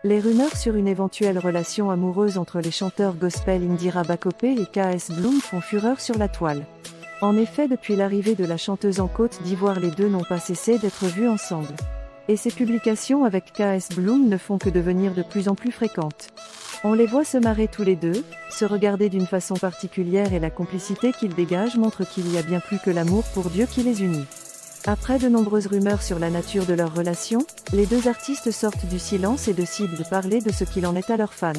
Les rumeurs sur une éventuelle relation amoureuse entre les chanteurs gospel Indira Bakopé et KS Bloom font fureur sur la toile. En effet, depuis l'arrivée de la chanteuse en Côte d'Ivoire, les deux n'ont pas cessé d'être vus ensemble. Et ces publications avec KS Bloom ne font que devenir de plus en plus fréquentes. On les voit se marrer tous les deux, se regarder d'une façon particulière, et la complicité qu'ils dégagent montre qu'il y a bien plus que l'amour pour Dieu qui les unit. Après de nombreuses rumeurs sur la nature de leur relation, les deux artistes sortent du silence et décident de parler de ce qu'il en est à leurs fans.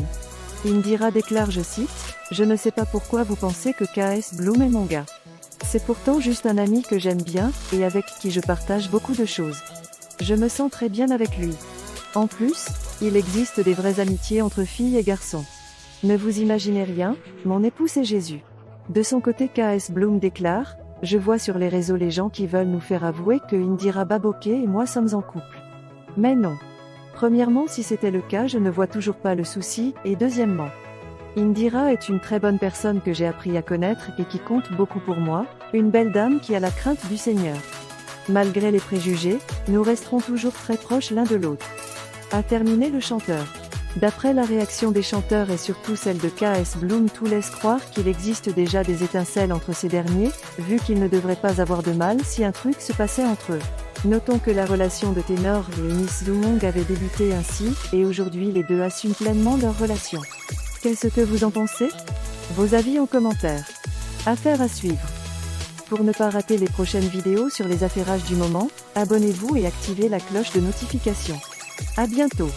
Indira déclare, je cite, « Je ne sais pas pourquoi vous pensez que KS Bloom est mon gars. C'est pourtant juste un ami que j'aime bien, et avec qui je partage beaucoup de choses. Je me sens très bien avec lui. En plus, il existe des vraies amitiés entre filles et garçons. Ne vous imaginez rien, mon époux c'est Jésus. » De son côté, KS Bloom déclare, « Je vois sur les réseaux les gens qui veulent nous faire avouer que Indira Bakopé et moi sommes en couple. Mais non. Premièrement, si c'était le cas, je ne vois toujours pas le souci, et deuxièmement, Indira est une très bonne personne que j'ai appris à connaître et qui compte beaucoup pour moi, une belle dame qui a la crainte du Seigneur. Malgré les préjugés, nous resterons toujours très proches l'un de l'autre. » A terminé le chanteur. D'après la réaction des chanteurs et surtout celle de KS Bloom, tout laisse croire qu'il existe déjà des étincelles entre ces derniers, vu qu'ils ne devraient pas avoir de mal si un truc se passait entre eux. Notons que la relation de ténor et Miss Zoumong avait débuté ainsi, et aujourd'hui les deux assument pleinement leur relation. Qu'est-ce que vous en pensez? Vos avis en commentaire. Affaire à suivre. Pour ne pas rater les prochaines vidéos sur les affairages du moment, abonnez-vous et activez la cloche de notification. À bientôt.